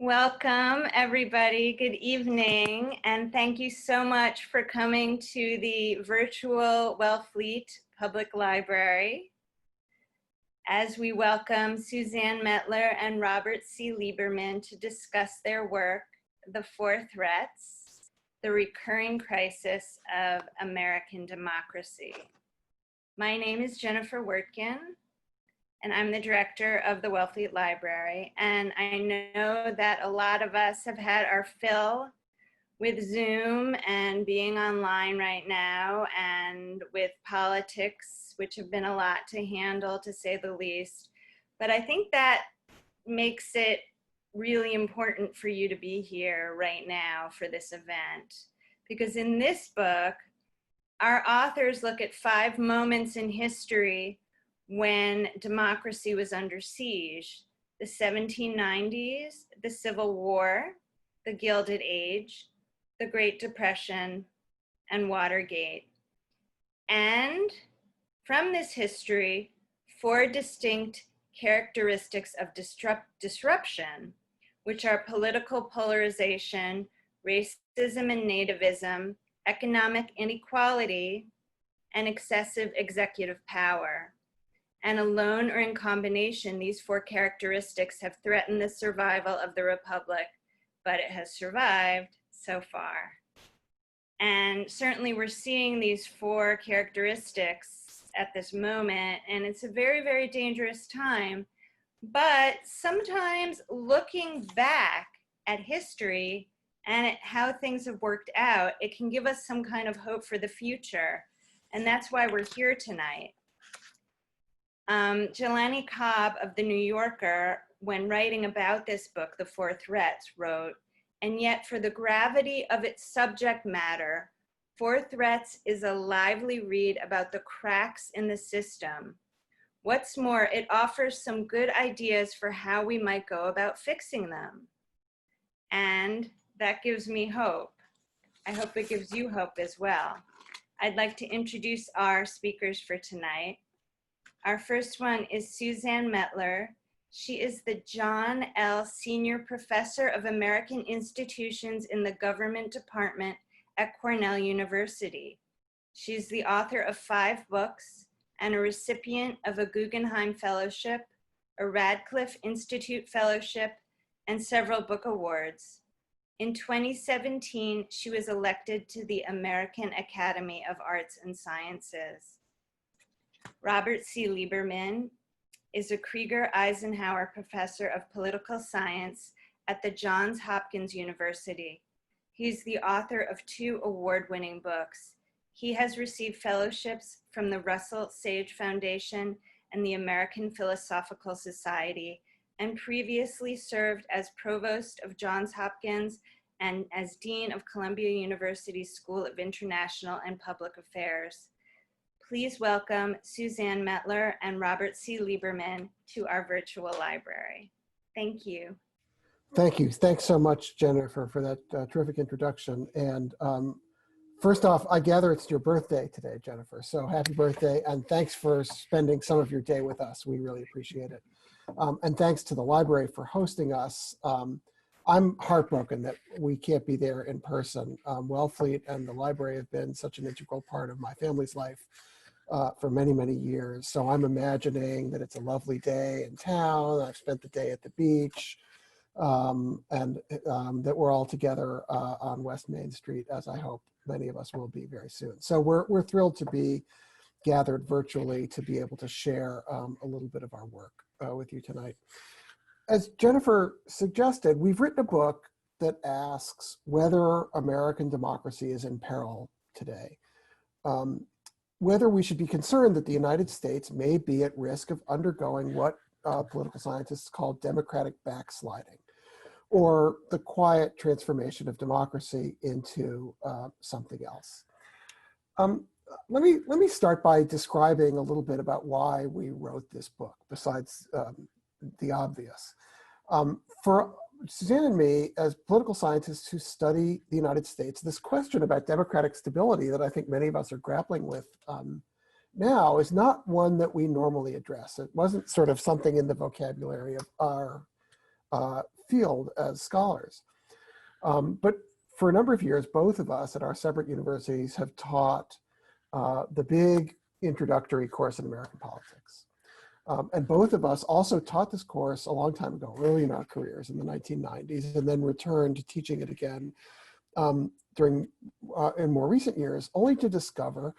Welcome, everybody. Good evening, and thank you so much for coming to the virtual Wellfleet Public Library as we welcome Suzanne Mettler and Robert C. Lieberman to discuss their work, The Four Threats, the Recurring Crisis of American Democracy. My name is Jennifer Wertgen, and I'm the director of the Wellfleet Library. And I know that a lot of us have had our fill with Zoom and being online right now, and with politics, which have been a lot to handle, to say the least. But I think that makes it really important for you to be here right now for this event. Because in this book, our authors look at 5 moments in history when democracy was under siege: the 1790s, the Civil War, the Gilded Age, the Great Depression, and Watergate. And from this history, 4 distinct characteristics of disruption, which are political polarization, racism and nativism, economic inequality, and excessive executive power. And alone or in combination, these 4 characteristics have threatened the survival of the Republic, but it has survived so far. And certainly we're seeing these 4 characteristics at this moment, and it's a very, very dangerous time. But sometimes looking back at history and at how things have worked out, it can give us some kind of hope for the future. And that's why we're here tonight. Jelani Cobb of The New Yorker, when writing about this book, The Four Threats, wrote, "And yet for the gravity of its subject matter, Four Threats is a lively read about the cracks in the system. What's more, it offers some good ideas for how we might go about fixing them." And that gives me hope. I hope it gives you hope as well. I'd like to introduce our speakers for tonight. Our first one is Suzanne Mettler. She is the John L. Senior Professor of American Institutions in the Government Department at Cornell University. She's the author of 5 books and a recipient of a Guggenheim Fellowship, a Radcliffe Institute Fellowship, and several book awards. In 2017, she was elected to the American Academy of Arts and Sciences. Robert C. Lieberman is a Krieger Eisenhower Professor of Political Science at the Johns Hopkins University. He's the author of 2 award-winning books. He has received fellowships from the Russell Sage Foundation and the American Philosophical Society, and previously served as Provost of Johns Hopkins and as Dean of Columbia University's School of International and Public Affairs. Please welcome Suzanne Mettler and Robert C. Lieberman to our virtual library. Thank you. Thank you. Thanks so much, Jennifer, for that terrific introduction. And first off, I gather it's your birthday today, Jennifer. So happy birthday, and thanks for spending some of your day with us. We really appreciate it. And thanks to the library for hosting us. I'm heartbroken that we can't be there in person. Wellfleet and the library have been such an integral part of my family's life for many, many years. So I'm imagining that it's a lovely day in town. I've spent the day at the beach, and that we're all together on West Main Street, as I hope many of us will be very soon. So we're thrilled to be gathered virtually to be able to share a little bit of our work with you tonight. As Jennifer suggested, we've written a book that asks whether American democracy is in peril today. Whether we should be concerned that the United States may be at risk of undergoing what political scientists call democratic backsliding, or the quiet transformation of democracy into something else. Let me start by describing a little bit about why we wrote this book, besides the obvious. For Suzanne and me, as political scientists who study the United States, this question about democratic stability that I think many of us are grappling with now is not one that we normally address. It wasn't sort of something in the vocabulary of our field as scholars. But for a number of years, both of us at our separate universities have taught the big introductory course in American politics. And both of us also taught this course a long time ago, early in our careers in the 1990s, and then returned to teaching it again in more recent years, only to discover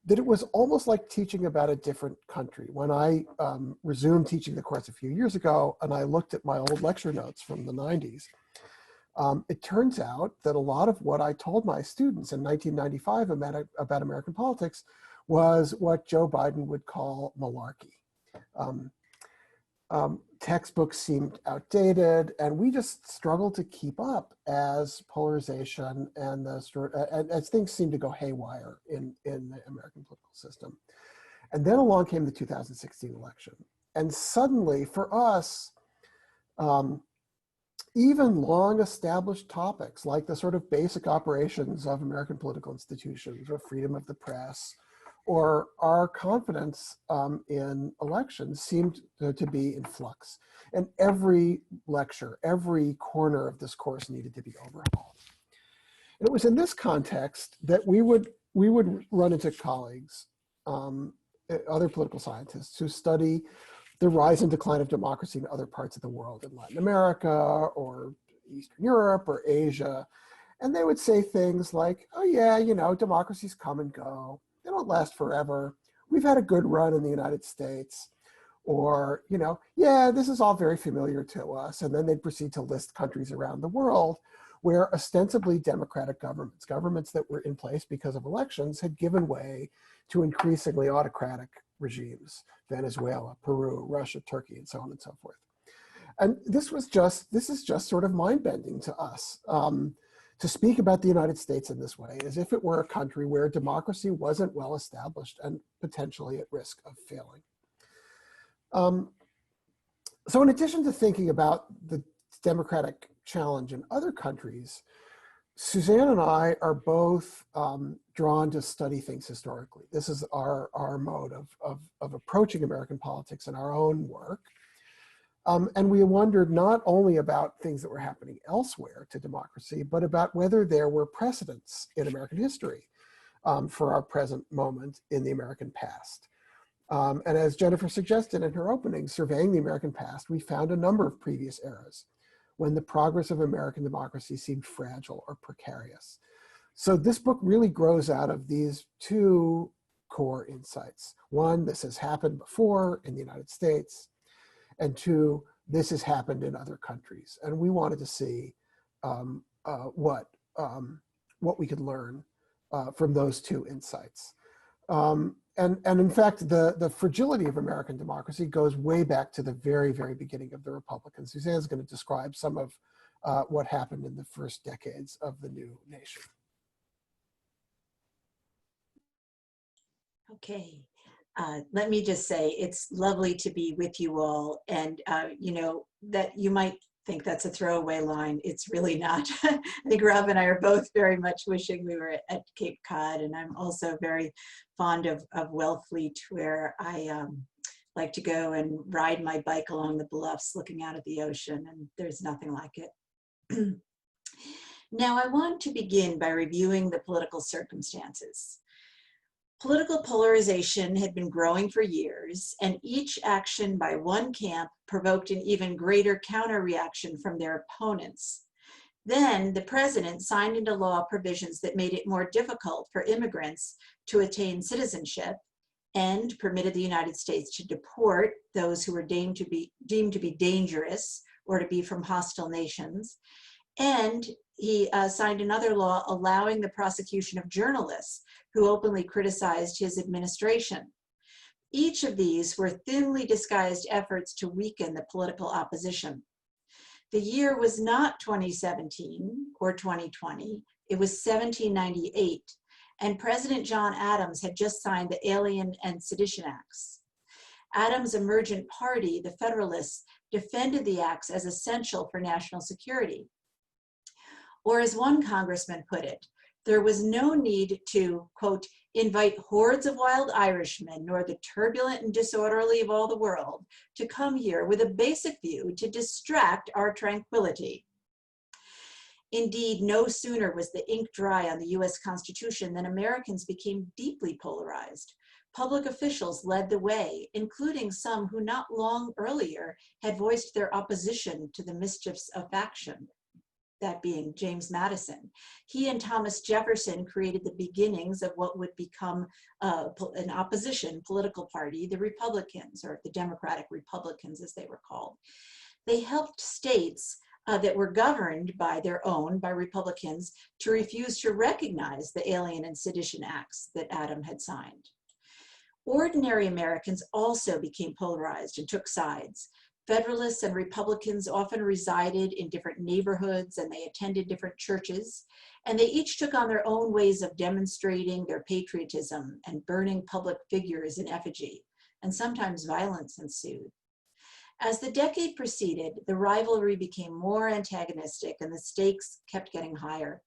that it was almost like teaching about a different country. When I resumed teaching the course a few years ago, and I looked at my old lecture notes from the 90s, it turns out that a lot of what I told my students in 1995 about American politics was what Joe Biden would call malarkey. Textbooks seemed outdated, and we just struggled to keep up as polarization and as things seemed to go haywire in the American political system. And then along came the 2016 election. And suddenly, for us, even long established topics like the sort of basic operations of American political institutions or freedom of the press or our confidence in elections seemed to be in flux. And every lecture, every corner of this course needed to be overhauled. And it was in this context that we would run into colleagues, other political scientists who study the rise and decline of democracy in other parts of the world, in Latin America or Eastern Europe or Asia. And they would say things like, oh yeah, you know, democracies come and go. They don't last forever. We've had a good run in the United States. Or, you know, yeah, this is all very familiar to us. And then they'd proceed to list countries around the world where ostensibly democratic governments that were in place because of elections had given way to increasingly autocratic regimes, Venezuela, Peru, Russia, Turkey, and so on and so forth. And this is just sort of mind-bending to us, to speak about the United States in this way, as if it were a country where democracy wasn't well established and potentially at risk of failing. So in addition to thinking about the democratic challenge in other countries, Suzanne and I are both drawn to study things historically. This is our mode of approaching American politics in our own work. And we wondered not only about things that were happening elsewhere to democracy, but about whether there were precedents in American history for our present moment in the American past. And as Jennifer suggested in her opening, surveying the American past, we found a number of previous eras when the progress of American democracy seemed fragile or precarious. So this book really grows out of these two core insights. One, this has happened before in the United States, and two, this has happened in other countries. And we wanted to see what we could learn from those two insights. And in fact, the fragility of American democracy goes way back to the very, very beginning of the Republic. And Suzanne's going to describe some of what happened in the first decades of the new nation. Okay, let me just say it's lovely to be with you all. And you know, that you might think that's a throwaway line. It's really not. I think Rob and I are both very much wishing we were at Cape Cod, and I'm also very fond of Wellfleet, where I like to go and ride my bike along the bluffs looking out at the ocean, and there's nothing like it. Now I want to begin by reviewing the political circumstances. Political polarization had been growing for years, and each action by one camp provoked an even greater counter-reaction from their opponents. Then the president signed into law provisions that made it more difficult for immigrants to attain citizenship and permitted the United States to deport those who were deemed to be dangerous or to be from hostile nations. And he signed another law allowing the prosecution of journalists who openly criticized his administration. Each of these were thinly disguised efforts to weaken the political opposition. The year was not 2017 or 2020, it was 1798, and President John Adams had just signed the Alien and Sedition Acts. Adams' emergent party, the Federalists, defended the acts as essential for national security. Or as one congressman put it, There was no need to, quote, invite hordes of wild Irishmen, nor the turbulent and disorderly of all the world, to come here with a basic view to distract our tranquility. Indeed, no sooner was the ink dry on the US Constitution than Americans became deeply polarized. Public officials led the way, including some who not long earlier had voiced their opposition to the mischiefs of faction, that being James Madison. He and Thomas Jefferson created the beginnings of what would become an opposition political party, the Republicans, or the Democratic Republicans as they were called. They helped states that were governed by Republicans to refuse to recognize the Alien and Sedition Acts that Adam had signed. Ordinary Americans also became polarized and took sides. Federalists and Republicans often resided in different neighborhoods and they attended different churches, and they each took on their own ways of demonstrating their patriotism and burning public figures in effigy, and sometimes violence ensued. As the decade proceeded, the rivalry became more antagonistic and the stakes kept getting higher.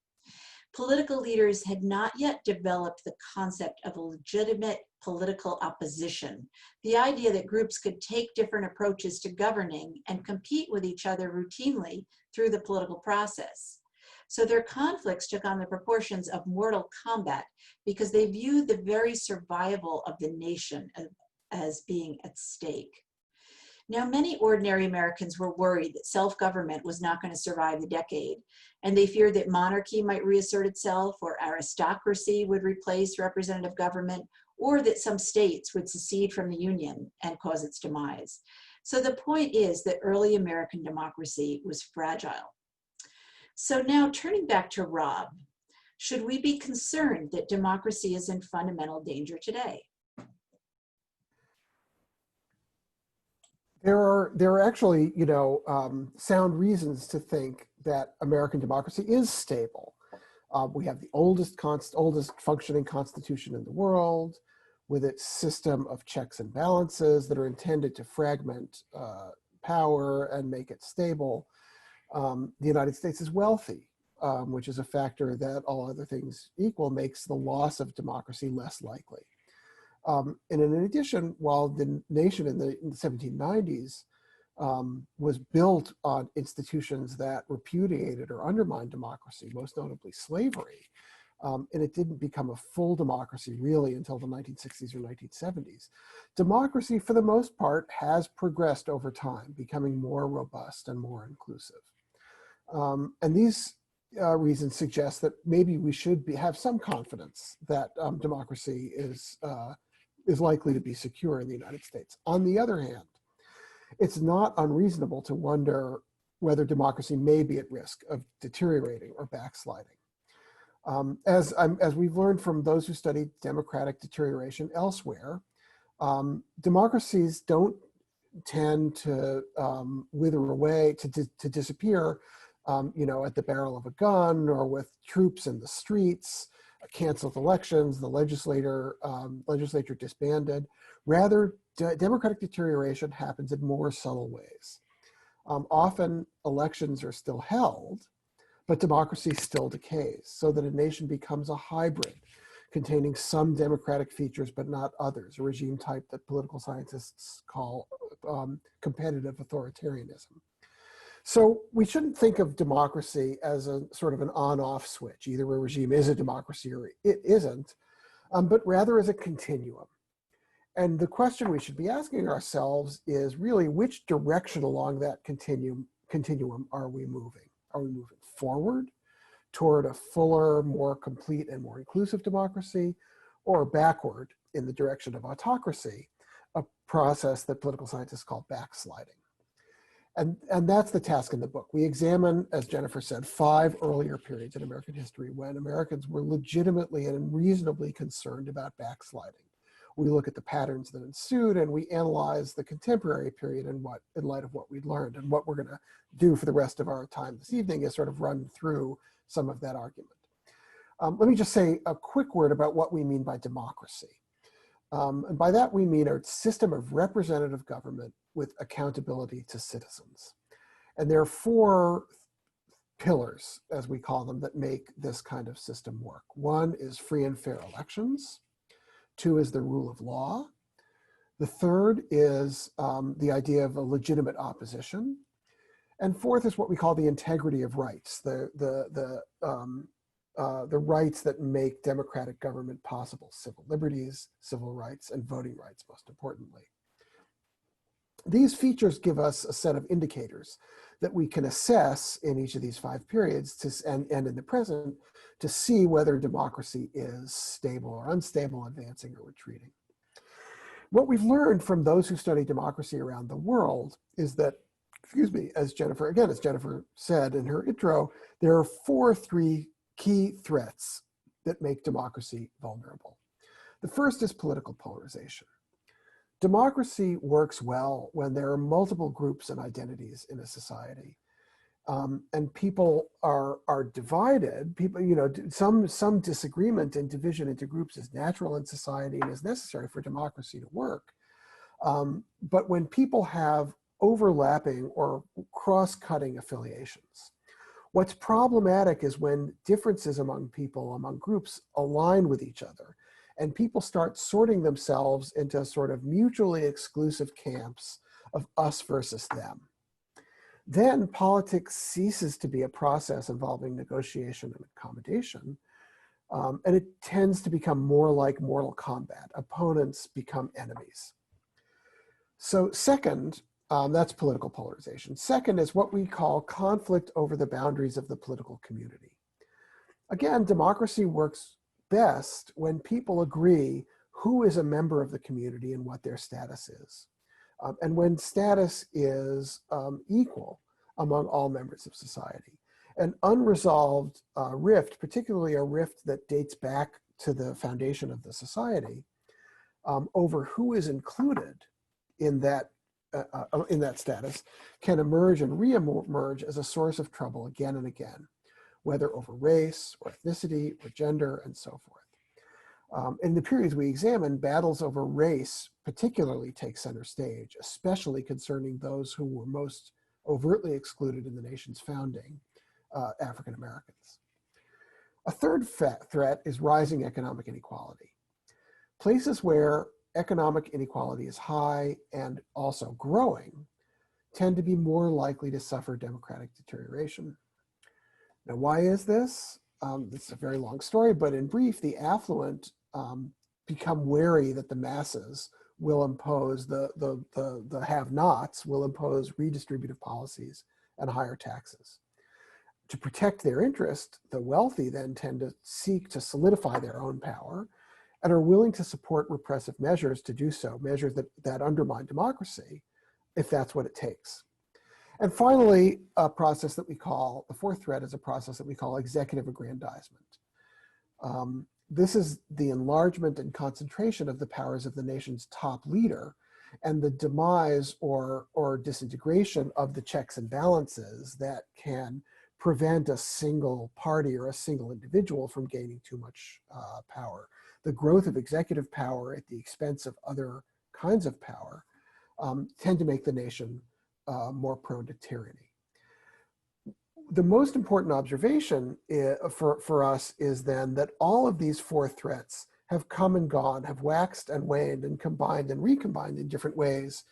Political leaders had not yet developed the concept of a legitimate political opposition, the idea that groups could take different approaches to governing and compete with each other routinely through the political process. So their conflicts took on the proportions of mortal combat because they viewed the very survival of the nation as being at stake. Now, many ordinary Americans were worried that self-government was not going to survive the decade, and they feared that monarchy might reassert itself, or aristocracy would replace representative government, or that some states would secede from the Union and cause its demise. So the point is that early American democracy was fragile. So now turning back to Rob, should we be concerned that democracy is in fundamental danger today? There are actually, sound reasons to think that American democracy is stable. We have the oldest functioning constitution in the world, with its system of checks and balances that are intended to fragment power and make it stable. The United States is wealthy, which is a factor that, all other things equal, makes the loss of democracy less likely. And in addition, while the nation in the 1790s was built on institutions that repudiated or undermined democracy, most notably slavery, and it didn't become a full democracy really until the 1960s or 1970s, democracy for the most part has progressed over time, becoming more robust and more inclusive. And these reasons suggest that maybe we should have some confidence that democracy is likely to be secure in the United States. On the other hand, it's not unreasonable to wonder whether democracy may be at risk of deteriorating or backsliding. As we've learned from those who studied democratic deterioration elsewhere, democracies don't tend to wither away, to disappear, at the barrel of a gun or with troops in the streets, canceled elections, the legislature disbanded. Rather, democratic deterioration happens in more subtle ways. Often elections are still held, but democracy still decays, so that a nation becomes a hybrid containing some democratic features but not others, a regime type that political scientists call competitive authoritarianism. So we shouldn't think of democracy as a sort of an on-off switch. Either a regime is a democracy or it isn't, but rather as a continuum. And the question we should be asking ourselves is really, which direction along that continuum are we moving? Are we moving forward toward a fuller, more complete, and more inclusive democracy, or backward in the direction of autocracy, a process that political scientists call backsliding? And that's the task in the book. We examine, as Jennifer said, 5 earlier periods in American history when Americans were legitimately and reasonably concerned about backsliding. We look at the patterns that ensued, and we analyze the contemporary period in light of what we'd learned. And what we're going to do for the rest of our time this evening is sort of run through some of that argument. Let me just say a quick word about what we mean by democracy. And by that we mean a system of representative government with accountability to citizens. And there are 4 pillars, as we call them, that make this kind of system work. One is free and fair elections. Two is the rule of law. The third is the idea of a legitimate opposition. And fourth is what we call the integrity of rights, the rights that make democratic government possible: civil liberties, civil rights, and voting rights, most importantly. These features give us a set of indicators that we can assess in each of these 5 periods and in the present to see whether democracy is stable or unstable, advancing or retreating. What we've learned from those who study democracy around the world is that, as Jennifer said in her intro, there are 4 key threats that make democracy vulnerable. The first is political polarization. Democracy works well when there are multiple groups and identities in a society, and people are divided. Some disagreement and division into groups is natural in society and is necessary for democracy to work. But when people have overlapping or cross-cutting affiliations, what's problematic is when differences among people, among groups, align with each other, and people start sorting themselves into sort of mutually exclusive camps of us versus them. Then politics ceases to be a process involving negotiation and accommodation, and it tends to become more like mortal combat. Opponents become enemies. So second, that's political polarization. Second is what we call conflict over the boundaries of the political community. Again, democracy works best when people agree who is a member of the community and what their status is. And when status is equal among all members of society. An unresolved rift, particularly a rift that dates back to the foundation of the society, over who is included in that status, can emerge and re-emerge as a source of trouble again and again, whether over race or ethnicity or gender and so forth. In the periods we examine, battles over race particularly take center stage, especially concerning those who were most overtly excluded in the nation's founding, African Americans. A third threat is rising economic inequality. Places where economic inequality is high and also growing tend to be more likely to suffer democratic deterioration. Now, why is this? This is a very long story, but in brief, the affluent become wary that the masses will impose, the have-nots will impose redistributive policies and higher taxes. To protect their interest, the wealthy then tend to seek to solidify their own power and are willing to support repressive measures to do so, measures that undermine democracy, if that's what it takes. And finally, a process that we call, the fourth threat is a process that we call executive aggrandizement. This is the enlargement and concentration of the powers of the nation's top leader and the demise or disintegration of the checks and balances that can prevent a single party or a single individual from gaining too much power. The growth of executive power at the expense of other kinds of power tend to make the nation more prone to tyranny. The most important observation for us is then that all of these 4 threats have come and gone, have waxed and waned and combined and recombined in different ways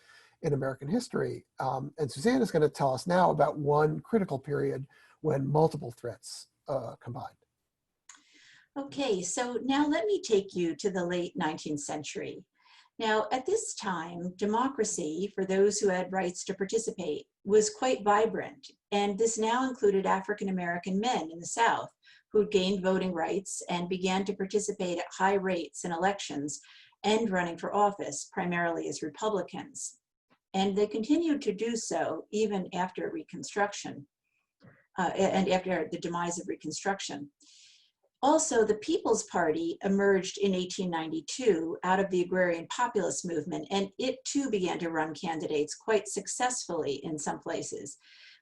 in American history. And Suzanne is going to tell us now about one critical period when multiple threats combined. Okay, so now let me take you to the late 19th century. Now, at this time, democracy, for those who had rights to participate, was quite vibrant, and this now included African-American men in the South who gained voting rights and began to participate at high rates in elections and running for office, primarily as Republicans. And they continued to do so even after Reconstruction, and after the demise of Reconstruction. Also, the People's Party emerged in 1892 out of the agrarian populist movement, and it too began to run candidates quite successfully in some places.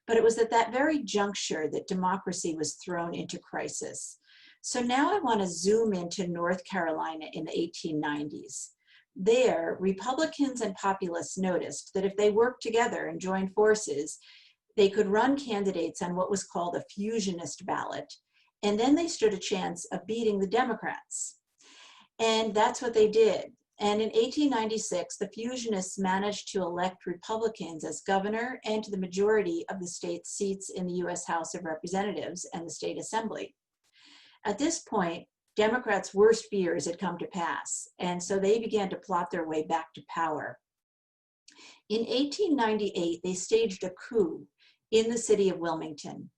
But it was at that very juncture that democracy was thrown into crisis. So now I want to zoom into North Carolina in the 1890s. There, Republicans and populists noticed that if they worked together and joined forces, They could run candidates on what was called a fusionist ballot, and then they stood a chance of beating the Democrats. And that's what they did. And in 1896, the fusionists managed to elect Republicans as governor and to the majority of the state's seats in the US House of Representatives and the state assembly. At this point, Democrats' worst fears had come to pass, and so they began to plot their way back to power. In 1898, they staged a coup in the city of Wilmington.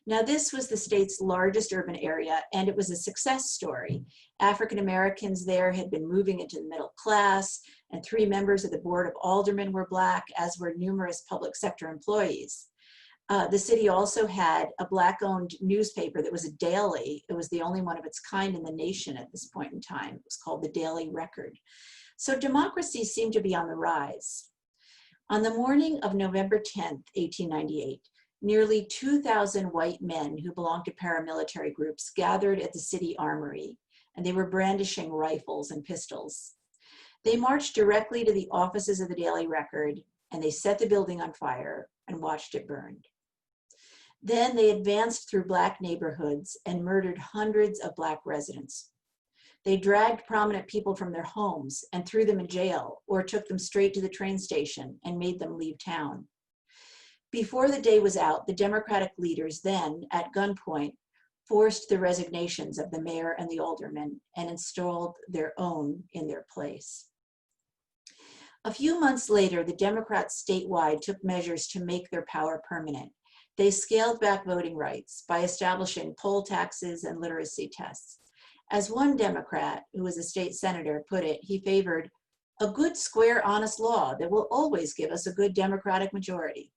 Now, this was the state's largest urban area, and it was a success story. African Americans there had been moving into the middle class, and 3 members of the Board of Aldermen were Black, as were numerous public sector employees. The city also had a Black-owned newspaper that was a daily. It was the only one of its kind in the nation at this point in time. It was called the Daily Record. So democracy seemed to be on the rise. On the morning of November 10th, 1898, nearly 2,000 white men who belonged to paramilitary groups gathered at the city armory, and they were brandishing rifles and pistols. They marched directly to the offices of the Daily Record, and they set the building on fire and watched it burn. Then they advanced through Black neighborhoods and murdered hundreds of Black residents. They dragged prominent people from their homes and threw them in jail, or took them straight to the train station and made them leave town. Before the day was out, the Democratic leaders then, at gunpoint, forced the resignations of the mayor and the aldermen and installed their own in their place. A few months later, the Democrats statewide took measures to make their power permanent. They scaled back voting rights by establishing poll taxes and literacy tests. As one Democrat, who was a state senator, put it, he favored a good, square, honest law that will always give us a good Democratic majority.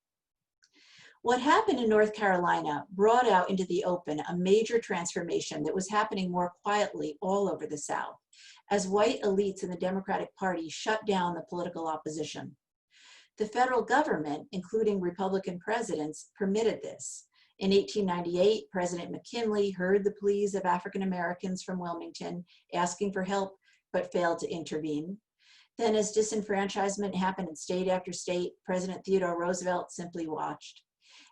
What happened in North Carolina brought out into the open a major transformation that was happening more quietly all over the South, as white elites in the Democratic Party shut down the political opposition. The federal government, including Republican presidents, permitted this. In 1898, President McKinley heard the pleas of African Americans from Wilmington asking for help, but failed to intervene. Then, as disenfranchisement happened in state after state, President Theodore Roosevelt simply watched.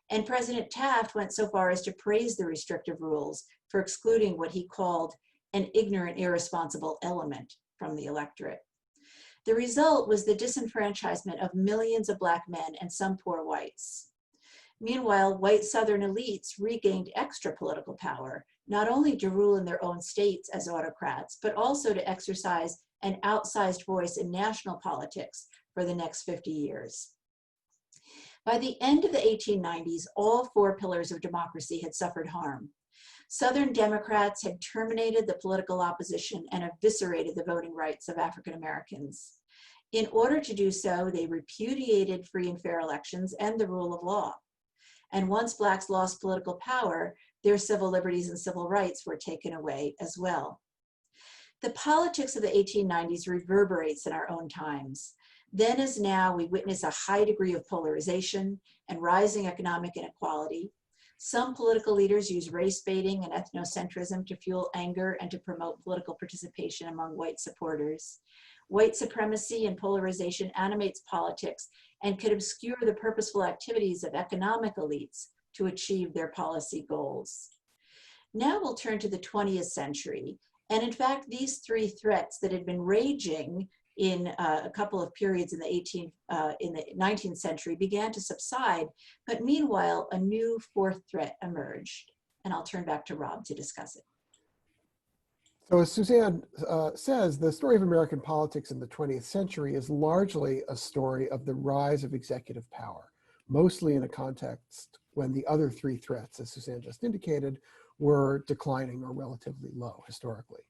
And President Taft went so far as to praise the restrictive rules for excluding what he called an ignorant, irresponsible element from the electorate. The result was the disenfranchisement of millions of Black men and some poor whites. Meanwhile, white Southern elites regained extra political power, not only to rule in their own states as autocrats, but also to exercise an outsized voice in national politics for the next 50 years. By the end of the 1890s, all 4 pillars of democracy had suffered harm. Southern Democrats had terminated the political opposition and eviscerated the voting rights of African Americans. In order to do so, they repudiated free and fair elections and the rule of law. And once Blacks lost political power, their civil liberties and civil rights were taken away as well. The politics of the 1890s reverberates in our own times. Then as now, we witness a high degree of polarization and rising economic inequality. Some political leaders use race baiting and ethnocentrism to fuel anger and to promote political participation among white supporters. White supremacy and polarization animates politics and could obscure the purposeful activities of economic elites to achieve their policy goals. Now we'll turn to the 20th century. And in fact, these 3 threats that had been raging in a couple of periods in the 19th century began to subside, but meanwhile, a new 4th threat emerged. And I'll turn back to Rob to discuss it. So as Suzanne says, the story of American politics in the 20th century is largely a story of the rise of executive power, mostly in a context when the other 3 threats, as Suzanne just indicated, were declining or relatively low historically.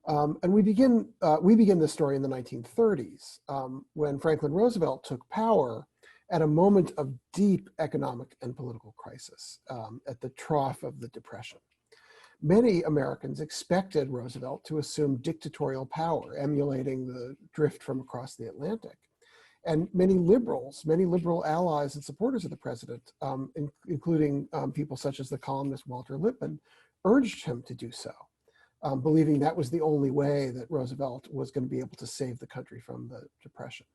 And we begin this story in the 1930s, when Franklin Roosevelt took power at a moment of deep economic and political crisis, at the trough of the Depression. Many Americans expected Roosevelt to assume dictatorial power, emulating the drift from across the Atlantic. And many liberal allies and supporters of the president, including people such as the columnist Walter Lippmann, urged him to do so, believing that was the only way that Roosevelt was going to be able to save the country from the Depression.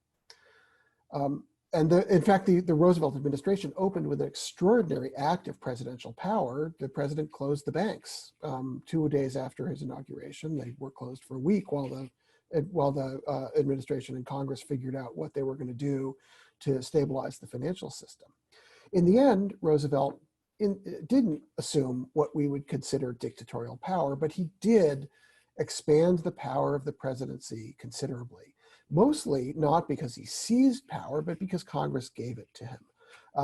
in fact, the Roosevelt administration opened with an extraordinary act of presidential power. The president closed the banks 2 days after his inauguration. They were closed for a week while the administration and Congress figured out what they were going to do to stabilize the financial system. In the end, Roosevelt didn't assume what we would consider dictatorial power, but he did expand the power of the presidency considerably. Mostly not because he seized power, but because Congress gave it to him.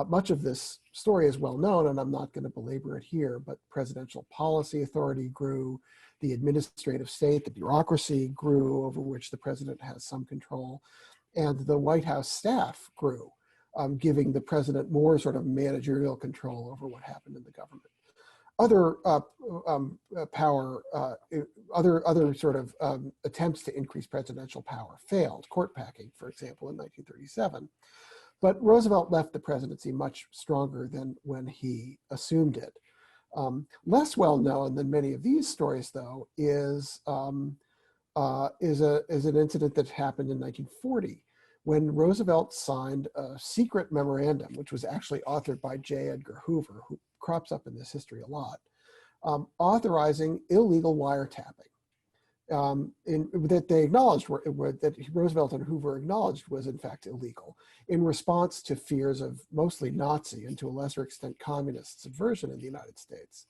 Much of this story is well known, and I'm not going to belabor it here, but presidential policy authority grew, the administrative state, the bureaucracy grew, over which the president has some control, and the White House staff grew, giving the president more sort of managerial control over what happened in the government. Other other sort of attempts to increase presidential power failed. Court packing, for example, in 1937. But Roosevelt left the presidency much stronger than when he assumed it. Less well known than many of these stories, though, is an incident that happened in 1940 when Roosevelt signed a secret memorandum, which was actually authored by J. Edgar Hoover, who crops up in this history a lot, authorizing illegal wiretapping that they acknowledged that Roosevelt and Hoover acknowledged was in fact illegal in response to fears of mostly Nazi and to a lesser extent communist subversion in the United States.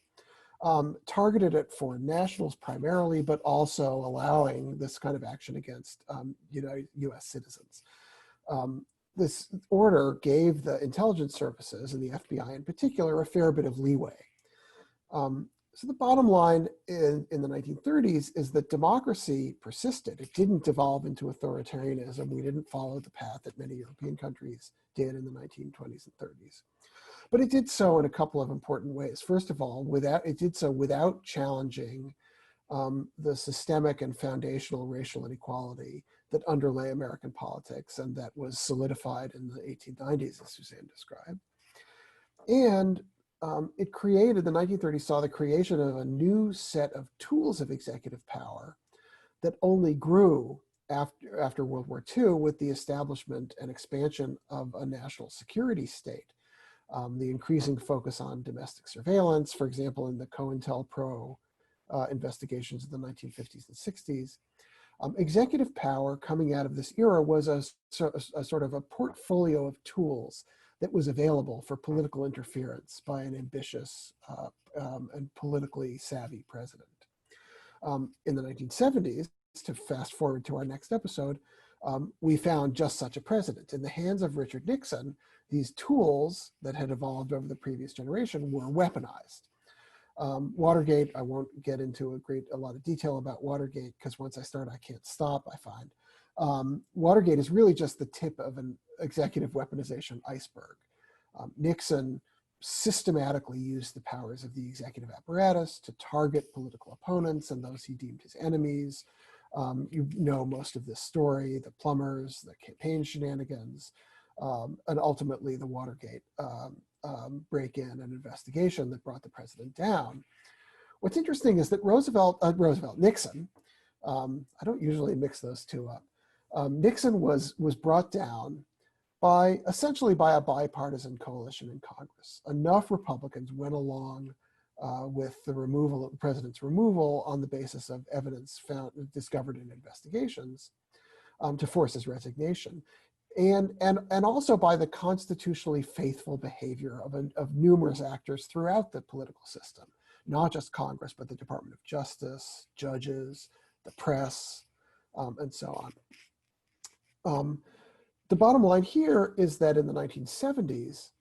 Targeted at foreign nationals primarily, but also allowing this kind of action against US citizens. This order gave the intelligence services and the FBI in particular a fair bit of leeway. So the bottom line in the 1930s is that democracy persisted. It didn't devolve into authoritarianism. We didn't follow the path that many European countries did in the 1920s and 30s. But it did so in a couple of important ways. First of all, it did so without challenging the systemic and foundational racial inequality that underlay American politics and that was solidified in the 1890s, as Suzanne described. And the 1930s saw the creation of a new set of tools of executive power that only grew after World War II with the establishment and expansion of a national security state. The increasing focus on domestic surveillance, for example, in the COINTELPRO investigations of the 1950s and 60s. Executive power coming out of this era was a sort of a portfolio of tools that was available for political interference by an ambitious and politically savvy president. In the 1970s, to fast forward to our next episode, we found just such a president. In the hands of Richard Nixon, these tools that had evolved over the previous generation were weaponized. Watergate, I won't get into a lot of detail about Watergate because once I start, I can't stop, I find. Watergate is really just the tip of an executive weaponization iceberg. Nixon systematically used the powers of the executive apparatus to target political opponents and those he deemed his enemies. You know most of this story, the plumbers, the campaign shenanigans, and ultimately the Watergate break-in and investigation that brought the president down. What's interesting is that Nixon, I don't usually mix those two up. Nixon was brought down essentially by a bipartisan coalition in Congress. Enough Republicans went along with the president's removal on the basis of evidence discovered in investigations to force his resignation. And also by the constitutionally faithful behavior of numerous actors throughout the political system, not just Congress, but the Department of Justice, judges, the press, and so on. The bottom line here is that in the 1970s,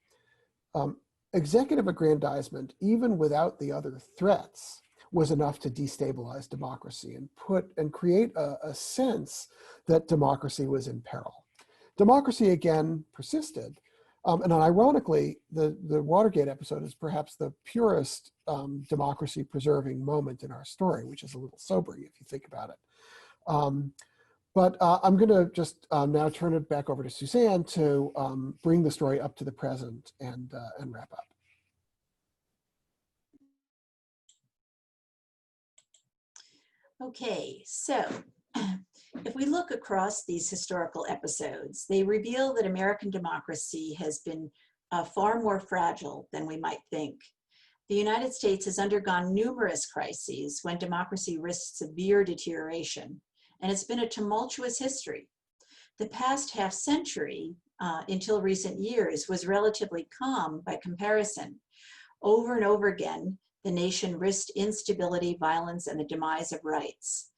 executive aggrandizement, even without the other threats, was enough to destabilize democracy and create a sense that democracy was in peril. Democracy again persisted, and ironically, the Watergate episode is perhaps the purest democracy-preserving moment in our story, which is a little sobering if you think about it. But I'm going to just now turn it back over to Suzanne to bring the story up to the present and wrap up. Okay, so If we look across these historical episodes, they reveal that American democracy has been far more fragile than we might think. The United States has undergone numerous crises when democracy risks severe deterioration, and it's been a tumultuous history. The past half century, until recent years, was relatively calm by comparison. Over and over again, the nation risked instability, violence, and the demise of rights.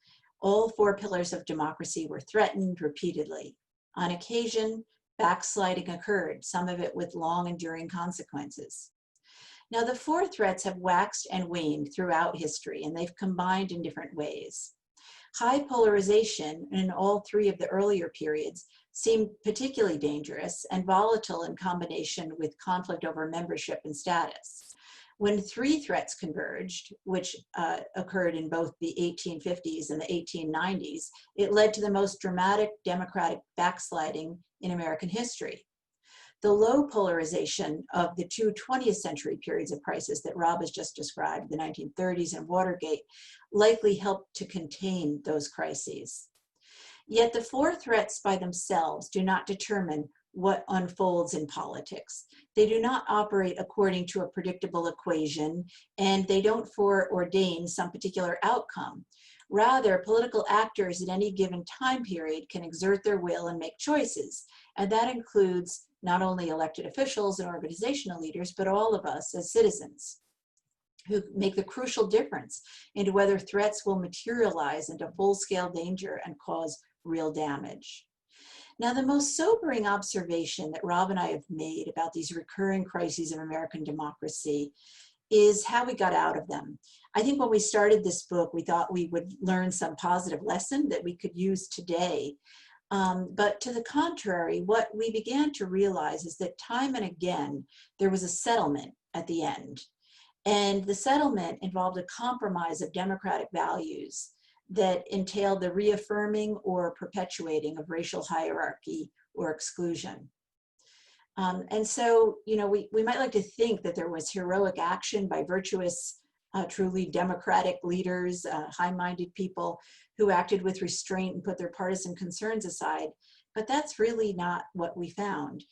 All four pillars of democracy were threatened repeatedly. On occasion, backsliding occurred, some of it with long enduring consequences. Now, the four threats have waxed and waned throughout history, and they've combined in different ways. High polarization in all three of the earlier periods seemed particularly dangerous and volatile in combination with conflict over membership and status. When three threats converged, which occurred in both the 1850s and the 1890s, it led to the most dramatic democratic backsliding in American history. The low polarization of the two 20th century periods of crisis that Rob has just described, the 1930s and Watergate, likely helped to contain those crises. Yet the four threats by themselves do not determine what unfolds in politics. They do not operate according to a predictable equation, and they don't foreordain some particular outcome. Rather, political actors at any given time period can exert their will and make choices, and that includes not only elected officials and organizational leaders, but all of us as citizens who make the crucial difference into whether threats will materialize into full-scale danger and cause real damage. Now, the most sobering observation that Rob and I have made about these recurring crises of American democracy is how we got out of them. I think when we started this book, we thought we would learn some positive lesson that we could use today. But to the contrary, what we began to realize is that time and again, there was a settlement at the end. And the settlement involved a compromise of democratic values that entailed the reaffirming or perpetuating of racial hierarchy or exclusion. And so, you know, we might like to think that there was heroic action by virtuous, truly democratic leaders, high-minded people who acted with restraint and put their partisan concerns aside, but that's really not what we found.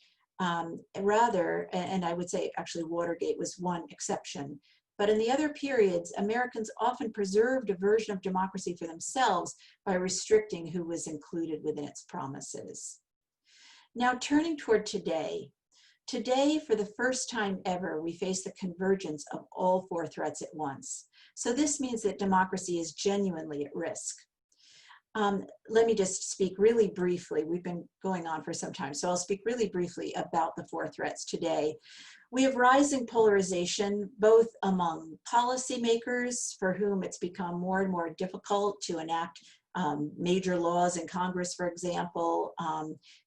Rather, and I would say actually Watergate was one exception, but in the other periods, Americans often preserved a version of democracy for themselves by restricting who was included within its promises. Now, turning toward today, for the first time ever, we face the convergence of all four threats at once. So this means that democracy is genuinely at risk. Let me just speak really briefly. We've been going on for some time, so I'll speak really briefly about the four threats today. We have rising polarization, both among policymakers for whom it's become more and more difficult to enact major laws in Congress, for example.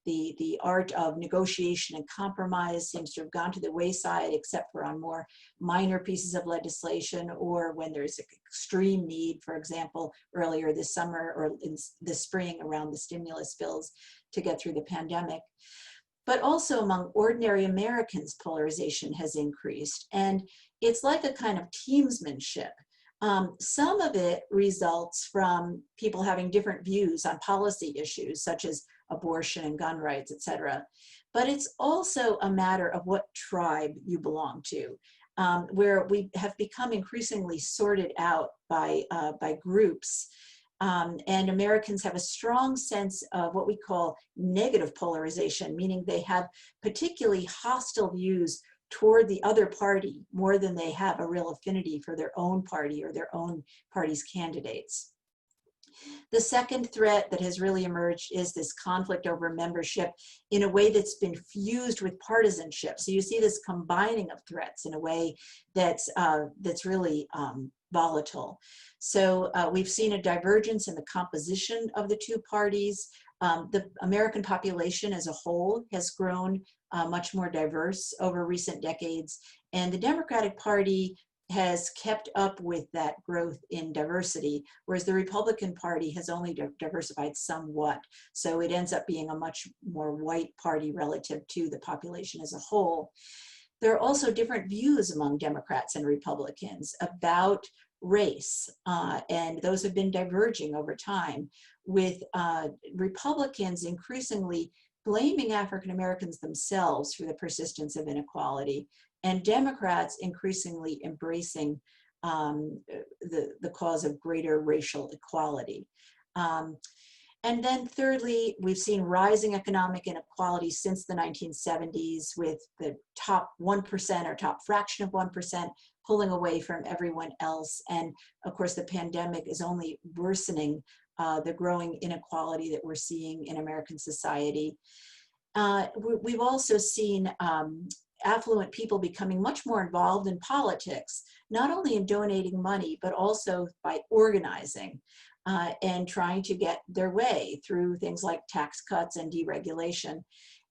The art of negotiation and compromise seems to have gone to the wayside, except for on more minor pieces of legislation or when there's extreme need, for example, earlier this summer or in the spring around the stimulus bills to get through the pandemic. But also among ordinary Americans, polarization has increased. And it's like a kind of teamsmanship. Some of it results from people having different views on policy issues, such as abortion and gun rights, et cetera. But it's also a matter of what tribe you belong to, where we have become increasingly sorted out by groups. And Americans have a strong sense of what we call negative polarization, meaning they have particularly hostile views toward the other party more than they have a real affinity for their own party or their own party's candidates. The second threat that has really emerged is this conflict over membership in a way that's been fused with partisanship. So you see this combining of threats in a way that's really volatile. So we've seen a divergence in the composition of the two parties. The American population as a whole has grown much more diverse over recent decades, and the Democratic Party has kept up with that growth in diversity, whereas the Republican Party has only diversified somewhat. So it ends up being a much more white party relative to the population as a whole. There are also different views among Democrats and Republicans about race, and those have been diverging over time, with Republicans increasingly blaming African Americans themselves for the persistence of inequality, and Democrats increasingly embracing the cause of greater racial equality. And then thirdly, we've seen rising economic inequality since the 1970s, with the top 1% or top fraction of 1% pulling away from everyone else. And of course, the pandemic is only worsening the growing inequality that we're seeing in American society. We've also seen affluent people becoming much more involved in politics, not only in donating money, but also by organizing and trying to get their way through things like tax cuts and deregulation.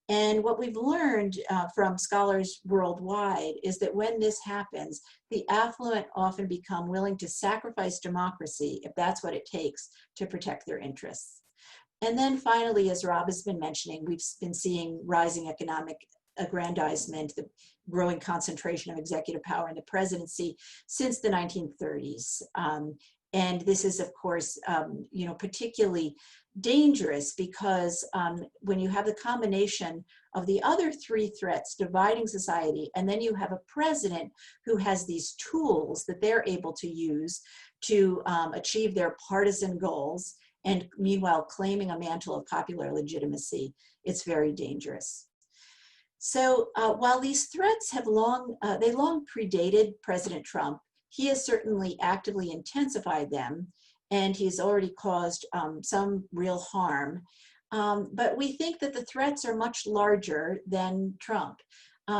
And what we've learned from scholars worldwide is that when this happens, the affluent often become willing to sacrifice democracy, if that's what it takes, to protect their interests. And then finally, as Rob has been mentioning, we've been seeing rising economic aggrandizement, the growing concentration of executive power in the presidency since the 1930s. And this is, of course, particularly dangerous because when you have the combination of the other three threats dividing society, and then you have a president who has these tools that they're able to use to achieve their partisan goals, and meanwhile claiming a mantle of popular legitimacy, it's very dangerous. So while these threats have long predated President Trump, he has certainly actively intensified them, and he's already caused some real harm. But we think that the threats are much larger than Trump.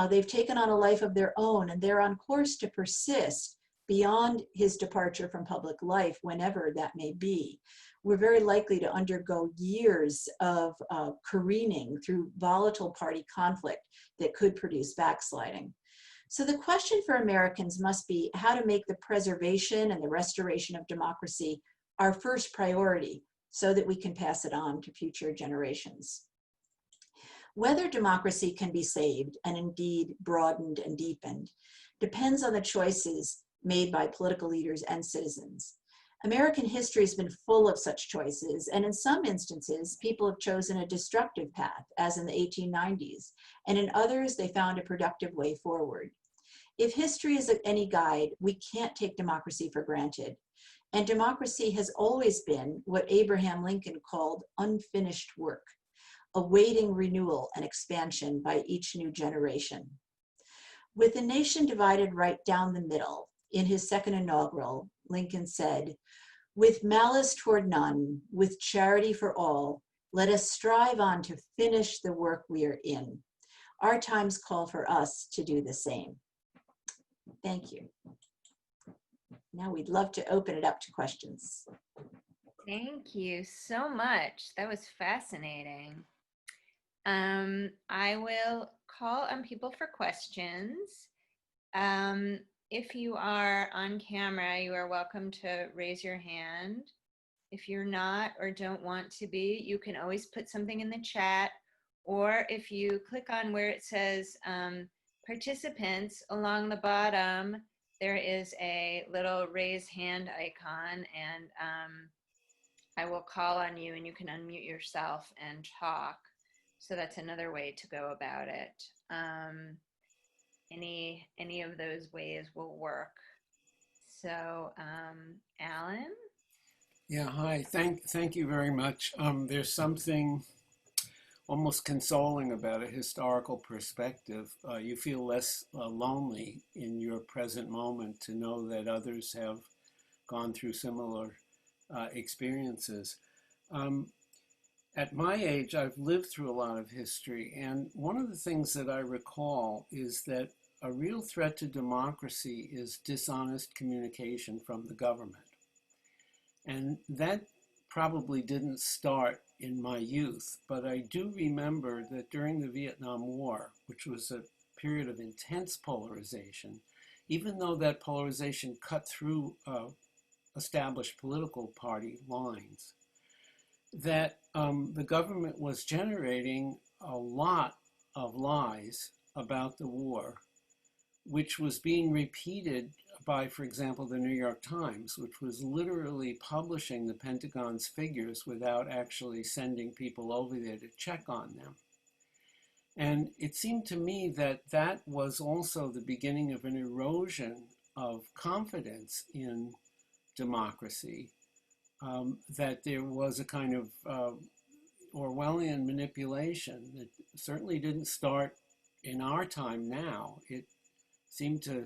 They've taken on a life of their own, and they're on course to persist beyond his departure from public life, whenever that may be. We're very likely to undergo years of careening through volatile party conflict that could produce backsliding. So the question for Americans must be how to make the preservation and the restoration of democracy our first priority so that we can pass it on to future generations. Whether democracy can be saved and indeed broadened and deepened depends on the choices made by political leaders and citizens. American history has been full of such choices, and in some instances, people have chosen a destructive path, as in the 1890s, and in others, they found a productive way forward. If history is any guide, we can't take democracy for granted. And democracy has always been what Abraham Lincoln called unfinished work, awaiting renewal and expansion by each new generation. With the nation divided right down the middle, in his second inaugural, Lincoln said, "With malice toward none, with charity for all, let us strive on to finish the work we are in. Our times call for us to do the same." Thank you. Now we'd love to open it up to questions. Thank you so much. That was fascinating. I will call on people for questions. If you are on camera, you are welcome to raise your hand. If you're not or don't want to be, you can always put something in the chat, or if you click on where it says participants along the bottom, there is a little raise hand icon, and I will call on you and you can unmute yourself and talk. So that's another way to go about it. Any of those ways will work. So, Alan? Yeah, hi. Thank you very much. There's something almost consoling about a historical perspective. You feel less lonely in your present moment to know that others have gone through similar experiences. At my age, I've lived through a lot of history, and one of the things that I recall is that a real threat to democracy is dishonest communication from the government. And that probably didn't start in my youth, but I do remember that during the Vietnam War, which was a period of intense polarization, even though that polarization cut through established political party lines, that the government was generating a lot of lies about the war, which was being repeated by, for example, the New York Times, which was literally publishing the Pentagon's figures without actually sending people over there to check on them. And it seemed to me that that was also the beginning of an erosion of confidence in democracy, that there was a kind of Orwellian manipulation that certainly didn't start in our time now. It seemed to,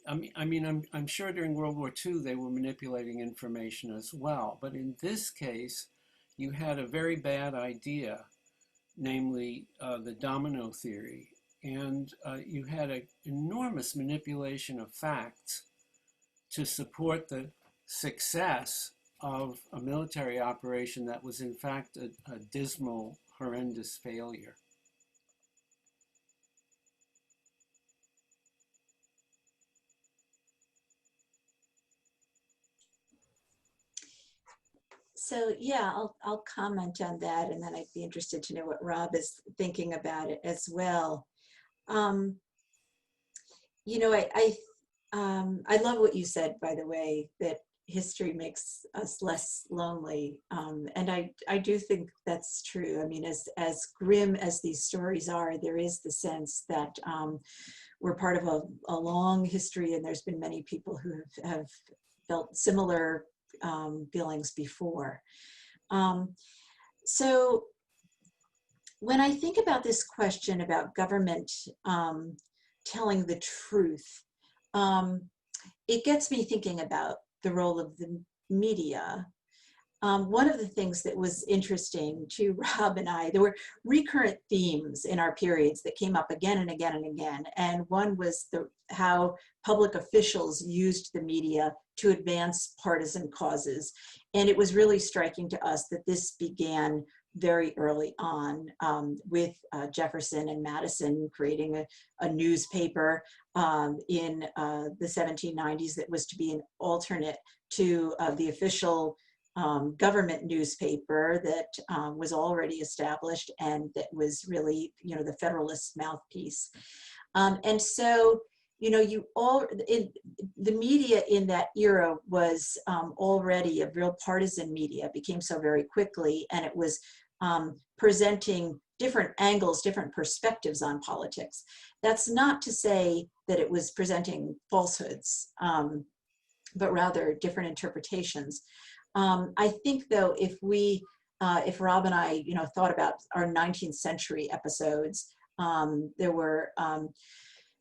I'm sure during World War II they were manipulating information as well, but in this case, you had a very bad idea, namely the domino theory, and you had an enormous manipulation of facts to support the success of a military operation that was in fact a dismal, horrendous failure. So yeah, I'll comment on that, and then I'd be interested to know what Rob is thinking about it as well. You know, I love what you said, by the way, that history makes us less lonely, and I do think that's true. I mean, as grim as these stories are, there is the sense that we're part of a long history, and there's been many people who have felt similar feelings before. So when I think about this question about government telling the truth, it gets me thinking about the role of the media. One of the things that was interesting to Rob and I, there were recurrent themes in our periods that came up again and again and again. And one was how public officials used the media to advance partisan causes. And it was really striking to us that this began very early on with Jefferson and Madison creating a newspaper in the 1790s that was to be an alternate to the official government newspaper that was already established and that was really, you know, the Federalist mouthpiece. And so, you know, the media in that era was already a real partisan media. It became so very quickly, and it was presenting different angles, different perspectives on politics. That's not to say that it was presenting falsehoods, but rather different interpretations. I think, though, if Rob and I, you know, thought about our 19th century episodes, there were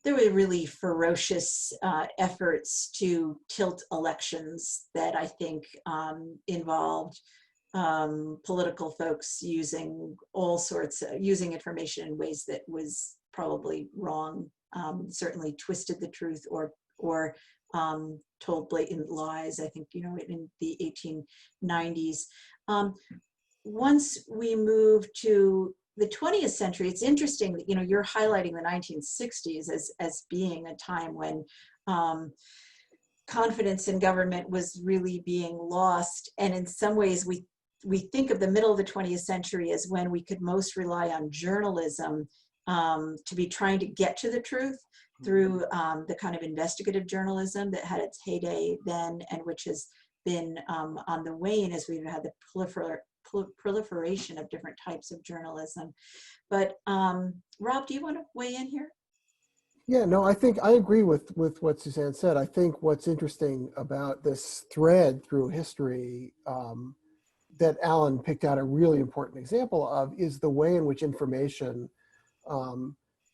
really ferocious efforts to tilt elections that I think involved political folks using using information in ways that was probably wrong, certainly twisted the truth or told blatant lies, I think, you know, in the 1890s. Once we move to the 20th century, it's interesting that, you know, you're highlighting the 1960s as being a time when confidence in government was really being lost. And in some ways, we think of the middle of the 20th century as when we could most rely on journalism to be trying to get to the truth through the kind of investigative journalism that had its heyday then, and which has been on the wane as we've had the proliferation of different types of journalism. But Rob, do you want to weigh in here? Yeah, no, I think I agree with what Suzanne said. I think what's interesting about this thread through history that Alan picked out a really important example of is the way in which information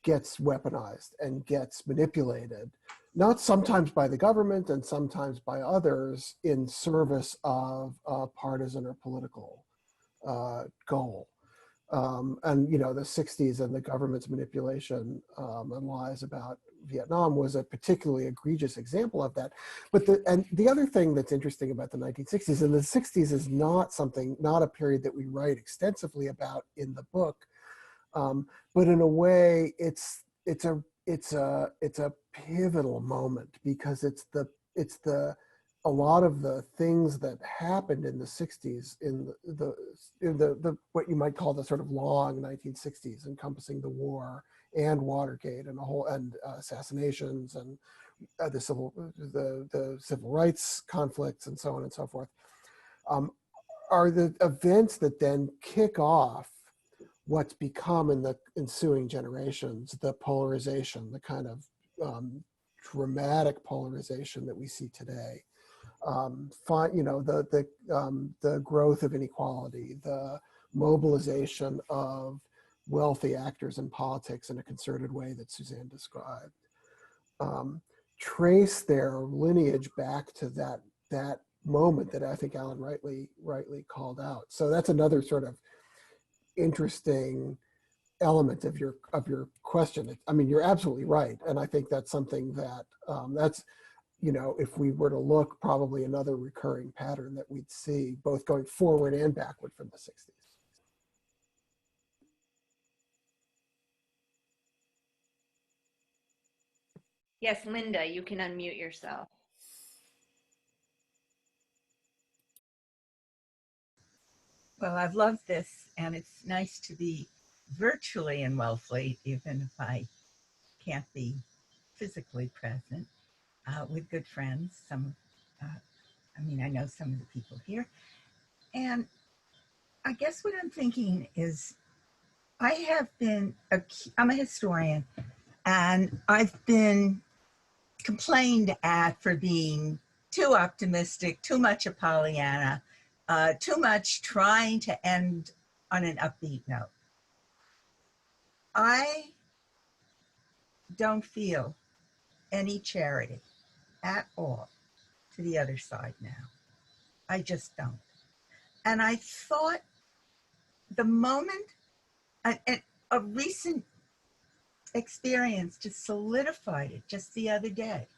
gets weaponized and gets manipulated, not sometimes by the government and sometimes by others in service of a partisan or political goal. And, you know, the 60s and the government's manipulation and lies about Vietnam was a particularly egregious example of that. But the other thing that's interesting about the 1960s, and the 60s is not a period that we write extensively about in the book, but in a way it's a pivotal moment because it's the a lot of the things that happened in the 60s in the what you might call the sort of long 1960s, encompassing the war and Watergate and assassinations and the civil rights conflicts and so on and so forth, are the events that then kick off what's become in the ensuing generations, the polarization, the kind of dramatic polarization that we see today. The growth of inequality, the mobilization of wealthy actors in politics in a concerted way that Suzanne described, trace their lineage back to that moment that I think Alan rightly called out. So that's another sort of interesting element of your question. I mean, you're absolutely right, and I think that's something that that's, if we were to look, probably another recurring pattern that we'd see both going forward and backward from the 60s. Yes, Linda, you can unmute yourself. Well, I've loved this, and it's nice to be virtually in Wellfleet, even if I can't be physically present, with good friends. I know some of the people here. And I guess what I'm thinking is I'm a historian, and I've been complained at for being too optimistic, too much a Pollyanna, too much trying to end on an upbeat note. I don't feel any charity at all to the other side now. I just don't. And I thought the moment, a recent experience just solidified it just the other day,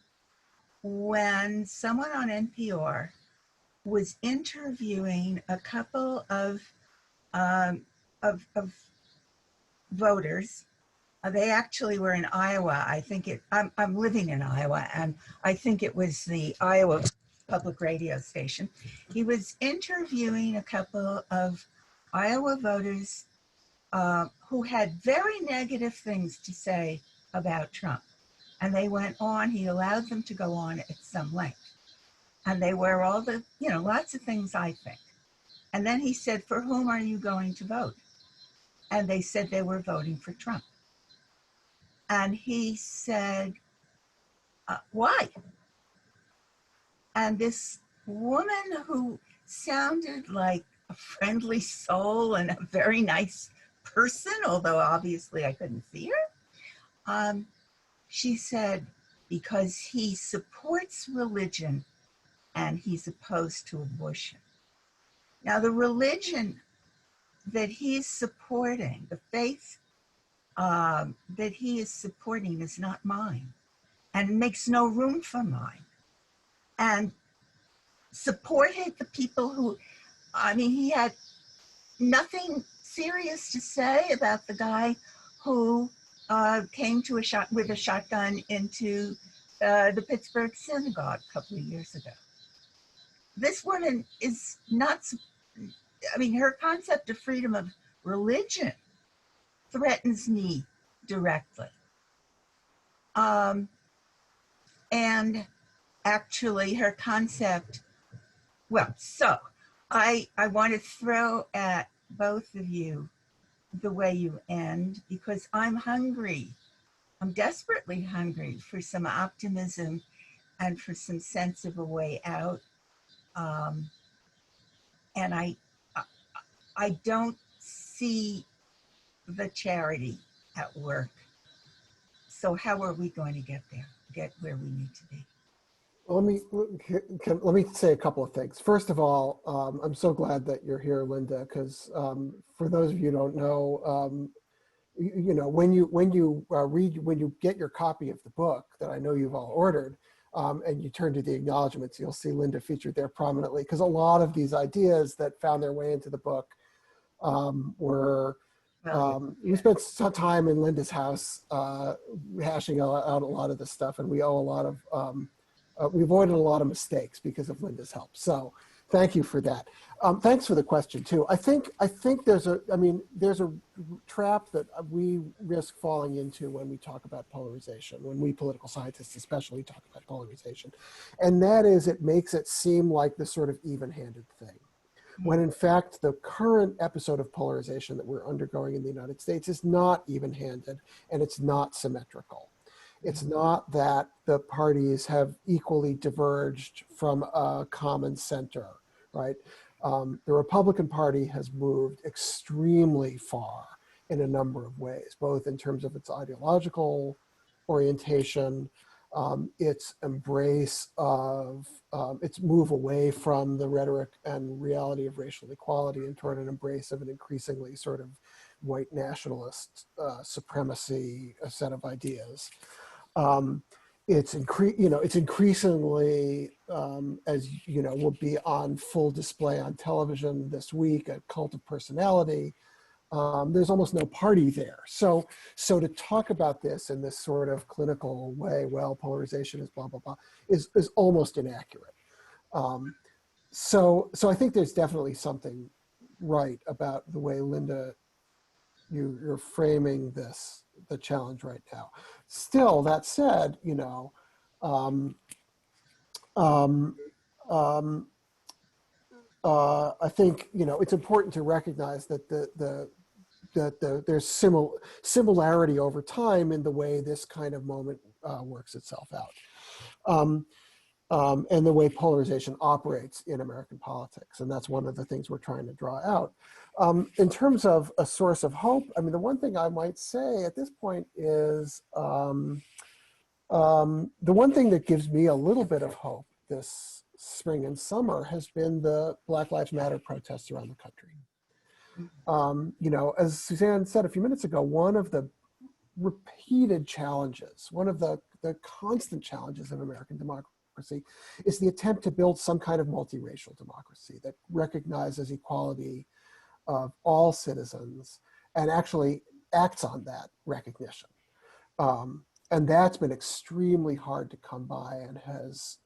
when someone on NPR was interviewing a couple of voters. They actually were in Iowa. I'm living in Iowa, and I think it was the Iowa public radio station. He was interviewing a couple of Iowa voters who had very negative things to say about Trump. And they went on, he allowed them to go on at some length. And they were all lots of things I think. And then he said, "For whom are you going to vote?" And they said they were voting for Trump. And he said, "Why?" And this woman, who sounded like a friendly soul and a very nice person, although obviously I couldn't see her, she said, "Because he supports religion and he's opposed to abortion." Now, the religion that he's supporting, the faith that he is supporting, is not mine, and makes no room for mine. And supported the people who, he had nothing serious to say about the guy who came with a shotgun into the Pittsburgh synagogue a couple of years ago. This woman is not, her concept of freedom of religion threatens me directly. And actually her concept, so I want to throw at both of you the way you end, because I'm hungry. I'm desperately hungry for some optimism and for some sense of a way out. And I don't see the charity at work. So how are we going to get where we need to be? Let me say a couple of things. First of all, I'm so glad that you're here, Linda, because for those of you who don't know, when you get your copy of the book that I know you've all ordered, and you turn to the acknowledgments, you'll see Linda featured there prominently, because a lot of these ideas that found their way into the book were, we spent some time in Linda's house hashing out a lot of this stuff, and we owe a lot of we avoided a lot of mistakes because of Linda's help. So thank you for that. Thanks for the question too. I think there's a trap that we risk falling into when we talk about polarization, when we political scientists especially talk about polarization. And that is, it makes it seem like this sort of even-handed thing, when in fact the current episode of polarization that we're undergoing in the United States is not even-handed and it's not symmetrical. It's not that the parties have equally diverged from a common center, right? The Republican Party has moved extremely far in a number of ways, both in terms of its ideological orientation, its embrace of, its move away from the rhetoric and reality of racial equality and toward an embrace of an increasingly sort of white nationalist supremacy set of ideas. It's increasingly, as you know, will be on full display on television this week, a cult of personality. There's almost no party there. So to talk about this in this sort of clinical way, well, polarization is blah, blah, blah, is almost inaccurate. So I think there's definitely something right about the way, Linda, you're framing the challenge right now. Still, that said, you know, I think, you know, it's important to recognize that there's similarity over time in the way this kind of moment works itself out, and the way polarization operates in American politics. And that's one of the things we're trying to draw out. In terms of a source of hope, I mean, the one thing I might say at this point is the one thing that gives me a little bit of hope this spring and summer has been the Black Lives Matter protests around the country. You know, as Suzanne said a few minutes ago, one of the repeated challenges, one of the constant challenges of American democracy is the attempt to build some kind of multiracial democracy that recognizes equality of all citizens and actually acts on that recognition. And that's been extremely hard to come by, and has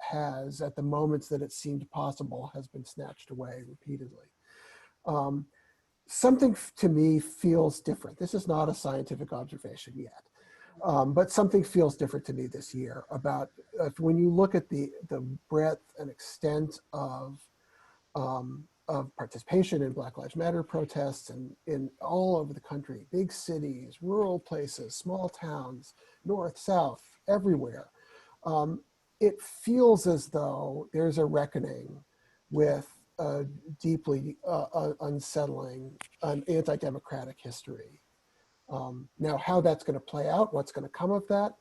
at the moments that it seemed possible has been snatched away repeatedly. Something to me feels different. This is not a scientific observation yet, but something feels different to me this year about when you look at the breadth and extent of participation in Black Lives Matter protests and in all over the country, big cities, rural places, small towns, north, south, everywhere. It feels as though there's a reckoning with a deeply unsettling, anti-democratic history. Now, how that's going to play out, what's going to come of that,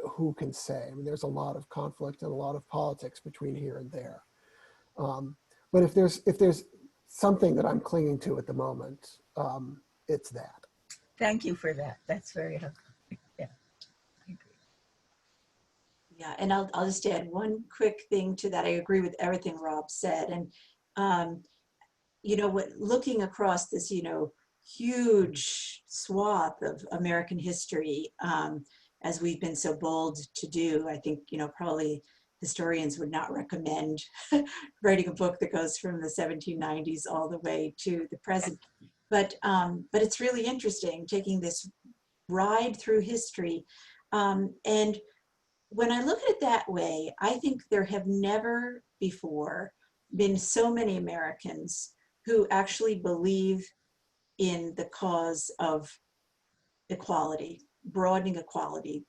who can say? I mean, there's a lot of conflict and a lot of politics between here and there. But if there's something that I'm clinging to at the moment, it's that. Thank you for that. That's very helpful. Yeah, I agree. Yeah, and I'll just add one quick thing to that. I agree with everything Rob said. And, you know, looking across this, you know, huge swath of American history, as we've been so bold to do, I think, you know, probably historians would not recommend writing a book that goes from the 1790s all the way to the present. But it's really interesting taking this ride through history. And when I look at it that way, I think there have never before been so many Americans who actually believe in the cause of equality, broadening equality,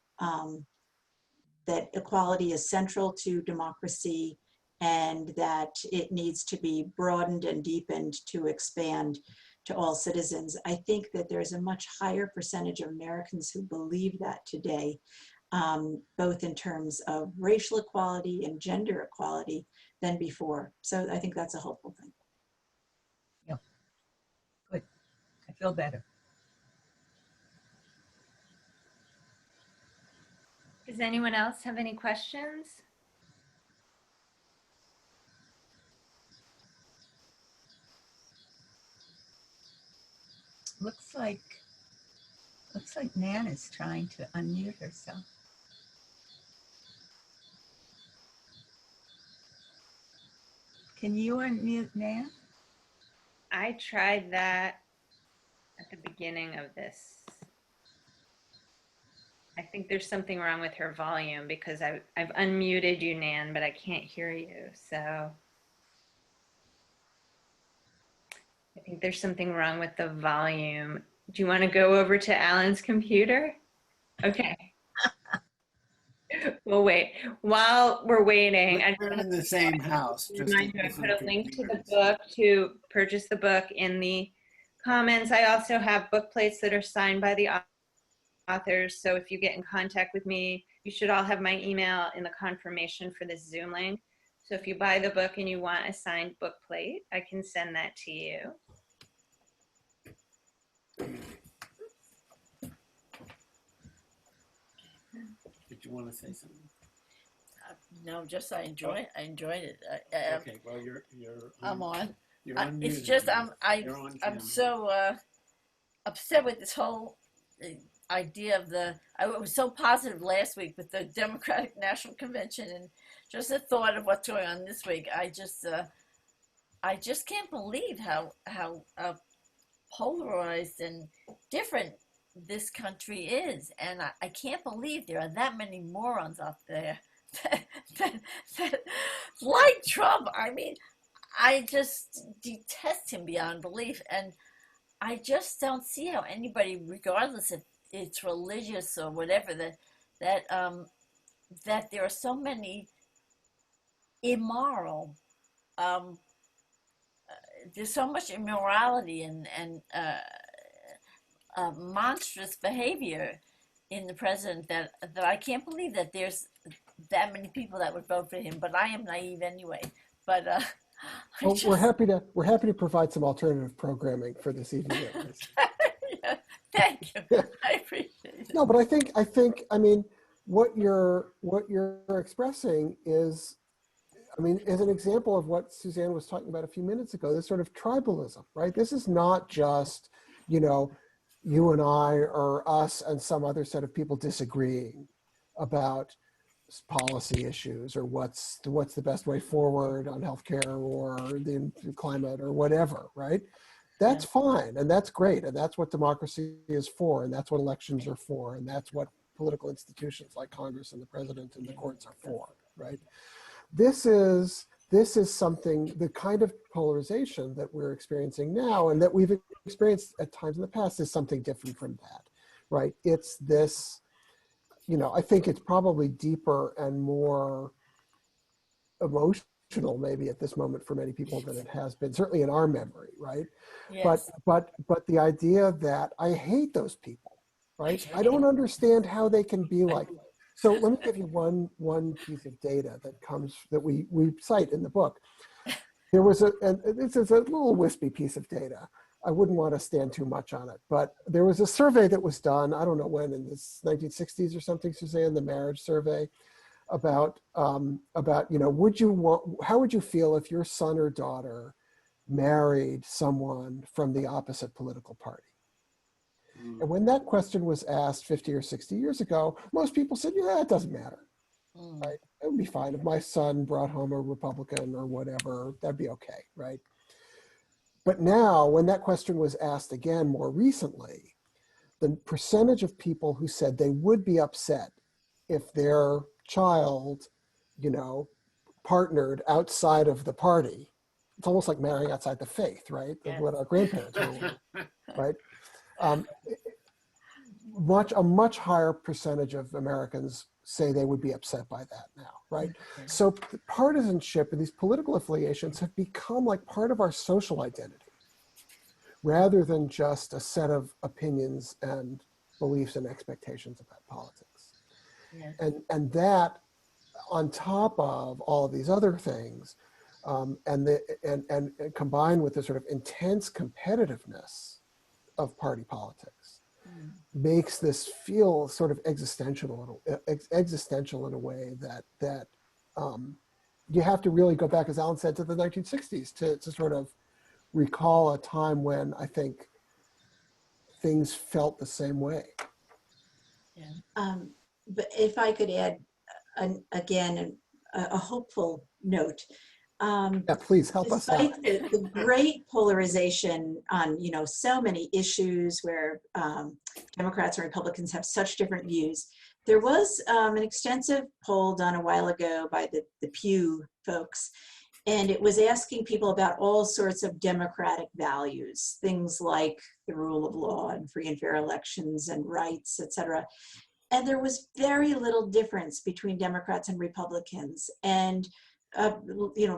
that equality is central to democracy and that it needs to be broadened and deepened to expand to all citizens. I think that there's a much higher percentage of Americans who believe that today, both in terms of racial equality and gender equality than before. So I think that's a hopeful thing. Yeah, good. I feel better. Does anyone else have any questions? Looks like Nan is trying to unmute herself. Can you unmute Nan? I tried that at the beginning of this. I think there's something wrong with her volume because I've unmuted you, Nan, but I can't hear you. So I think there's something wrong with the volume. Do you want to go over to Alan's computer? Okay. We'll wait. While we're waiting, I We're in the same house. Just remind you, I put different a link to the computers. book to purchase the book in the comments. I also have book plates that are signed by the authors. So if you get in contact with me, you should all have my email in the confirmation for this Zoom link. So if you buy the book and you want a signed book plate, I can send that to you. Did you want to say something? No, just I enjoyed it. Okay, well, I'm on. You're It's unmuted. just You're on I'm camera. so upset with this whole idea of I was so positive last week with the Democratic National Convention, and just the thought of what's going on this week. I just can't believe how polarized and different this country is, and I can't believe there are that many morons out there that like Trump. I mean, I just detest him beyond belief, and I just don't see how anybody, regardless if it's religious or whatever, that there are so many immoral. There's so much immorality and monstrous behavior in the president that I can't believe that there's that many people that would vote for him. But I am naive anyway. But Well, we're happy to provide some alternative programming for this evening. Yeah, thank you. I appreciate it. No, but I mean, what you're expressing is, I mean, is an example of what Suzanne was talking about a few minutes ago, this sort of tribalism, right? This is not just, you know, you and I or us and some other set of people disagreeing about policy issues or what's the best way forward on healthcare or the climate or whatever, right? That's fine, and that's great, and that's what democracy is for, and that's what elections are for, and that's what political institutions like Congress and the president and the courts are for, right? This is something, the kind of polarization that we're experiencing now and that we've experienced at times in the past is something different from that, right? It's this, you know, I think it's probably deeper and more emotional maybe at this moment for many people than it has been, certainly in our memory, right? Yes. But the idea that I hate those people, right? I don't understand how they can be like that. So let me give you one piece of data that we cite in the book. There was and this is a little wispy piece of data. I wouldn't want to stand too much on it, but there was a survey that was done, I don't know when, in the 1960s or something, Suzanne, the marriage survey, about you know, how would you feel if your son or daughter married someone from the opposite political party? And when that question was asked 50 or 60 years ago, most people said, yeah, it doesn't matter, right? It would be fine. If my son brought home a Republican or whatever, that'd be okay, right? But now, when that question was asked again more recently, the percentage of people who said they would be upset if their child, you know, partnered outside of the party, it's almost like marrying outside the faith, right? That's what our grandparents were, right? A much higher percentage of Americans say they would be upset by that now, right? So partisanship and these political affiliations have become like part of our social identity rather than just a set of opinions and beliefs and expectations about politics. And that, on top of all of these other things, and combined with the sort of intense competitiveness of party politics, makes this feel sort of existential in a way that you have to really go back, as Alan said, to the 1960s to sort of recall a time when I think things felt the same way. But if I could add again a hopeful note, Yeah, please help us out. Despite the great polarization on, so many issues where Democrats and Republicans have such different views, there was an extensive poll done a while ago by the Pew folks, and it was asking people about all sorts of democratic values, things like the rule of law and free and fair elections and rights, et cetera. And there was very little difference between Democrats and Republicans. And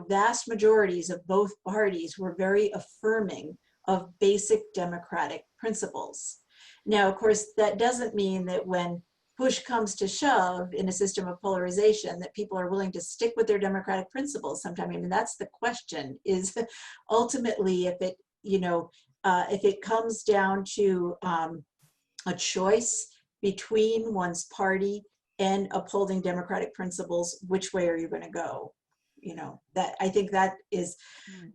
vast majorities of both parties were very affirming of basic democratic principles. Now, of course, that doesn't mean that when push comes to shove in a system of polarization that people are willing to stick with their democratic principles sometime. I mean, that's the question, is ultimately if it comes down to a choice between one's party and upholding democratic principles, which way are you going to go? That I think that is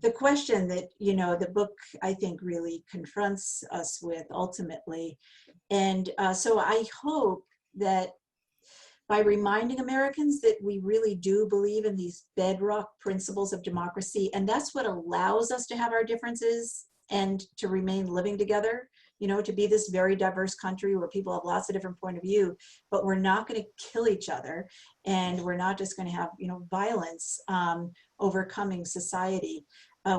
the question that, the book, I think, really confronts us with ultimately. And so I hope that by reminding Americans that we really do believe in these bedrock principles of democracy, and that's what allows us to have our differences and to remain living together, to be this very diverse country where people have lots of different point of view, but we're not going to kill each other, and we're not just going to have, violence overcoming society.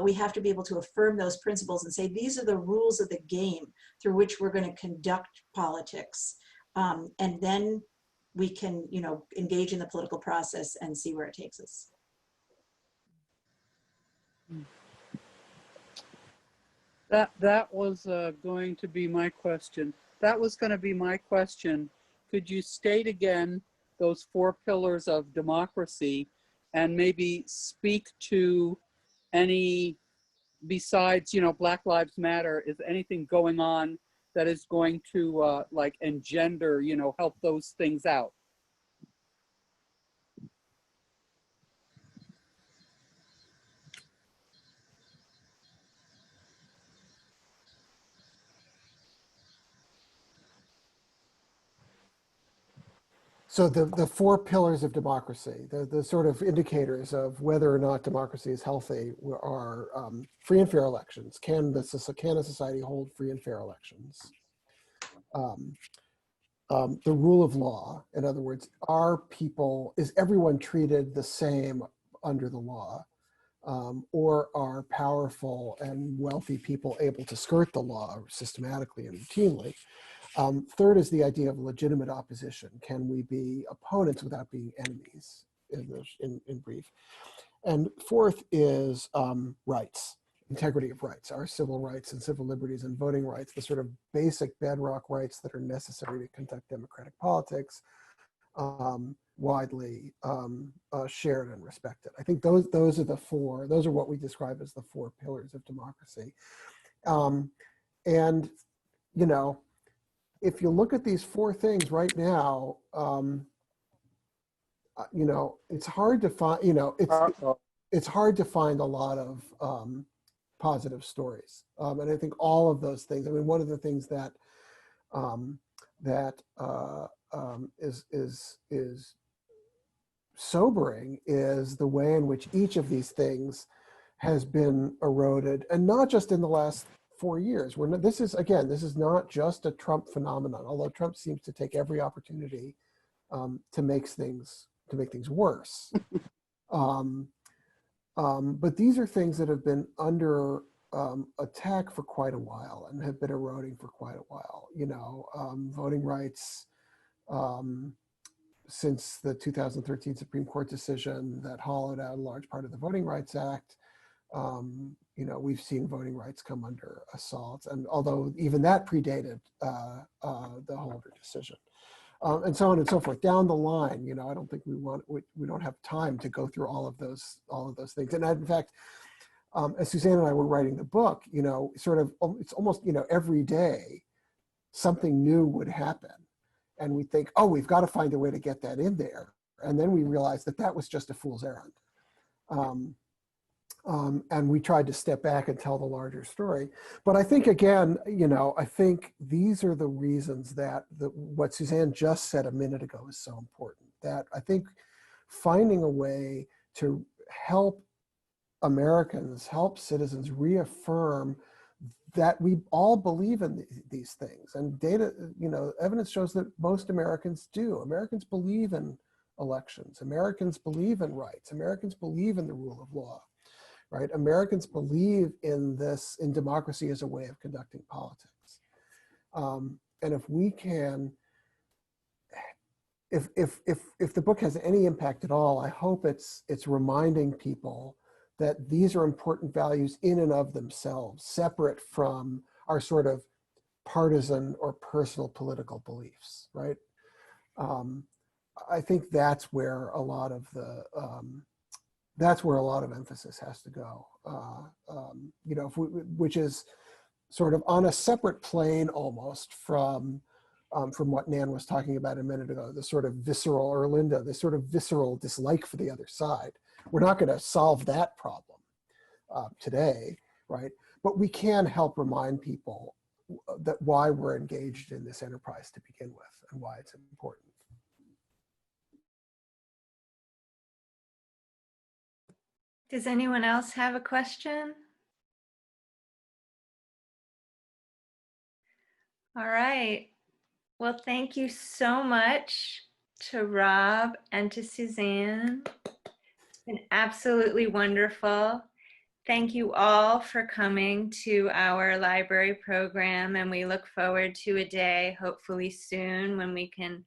We have to be able to affirm those principles and say, these are the rules of the game through which we're going to conduct politics. And then we can, engage in the political process and see where it takes us. That was going to be my question. That was going to be my question. Could you state again those 4 pillars of democracy and maybe speak to any, besides, Black Lives Matter, is anything going on that is going to like engender, help those things out? So the 4 pillars of democracy, the sort of indicators of whether or not democracy is healthy are free and fair elections. Can a society hold free and fair elections? The rule of law, in other words, is everyone treated the same under the law? Or are powerful and wealthy people able to skirt the law systematically and routinely? Third is the idea of legitimate opposition. Can we be opponents without being enemies, in brief? And fourth is rights, integrity of rights, our civil rights and civil liberties and voting rights, the sort of basic bedrock rights that are necessary to conduct democratic politics, widely shared and respected. I think those are those are what we describe as the 4 pillars of democracy. And, if you look at these 4 things right now, it's hard to find, it's hard to find a lot of positive stories. And I think all of those things, I mean, one of the things that is sobering is the way in which each of these things has been eroded, and not just in the last 4 years. This is not just a Trump phenomenon, although Trump seems to take every opportunity to make things worse. But these are things that have been under attack for quite a while and have been eroding for quite a while. Voting rights, since the 2013 Supreme Court decision that hollowed out a large part of the Voting Rights Act, we've seen voting rights come under assault, and although even that predated the Holder decision, and so on and so forth down the line. I don't think we don't have time to go through all of those things. And in fact, as Suzanne and I were writing the book, it's almost every day something new would happen, and we think, oh, we've got to find a way to get that in there, and then we realize that was just a fool's errand. And we tried to step back and tell the larger story. But I think, again, I think these are the reasons that what Suzanne just said a minute ago is so important. That I think finding a way to help Americans, help citizens reaffirm that we all believe in these things. And data, evidence shows that most Americans do. Americans believe in elections. Americans believe in rights. Americans believe in the rule of law, right? Americans believe in democracy as a way of conducting politics. And if we can, if the book has any impact at all, I hope it's reminding people that these are important values in and of themselves, separate from our sort of partisan or personal political beliefs, right? I think that's where a lot of emphasis has to go. Which is sort of on a separate plane almost from what Nan was talking about a minute ago, the sort of visceral, or Linda, the sort of visceral dislike for the other side. We're not going to solve that problem today, right? But we can help remind people that why we're engaged in this enterprise to begin with and why it's important. Does anyone else have a question? All right. Well, thank you so much to Rob and to Suzanne. It's been absolutely wonderful. Thank you all for coming to our library program, and we look forward to a day, hopefully soon, when we can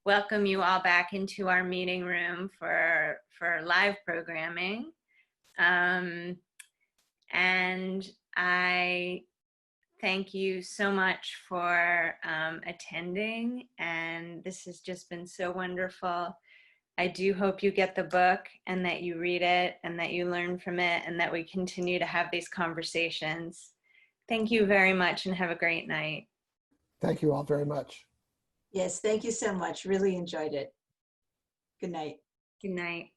welcome you all back into our meeting room for live programming. And I thank you so much for attending, and this has just been so wonderful. I do hope you get the book and that you read it and that you learn from it and that we continue to have these conversations. Thank you very much and have a great night. Thank you all very much. Yes, thank you so much. Really enjoyed it. Good night. Good night.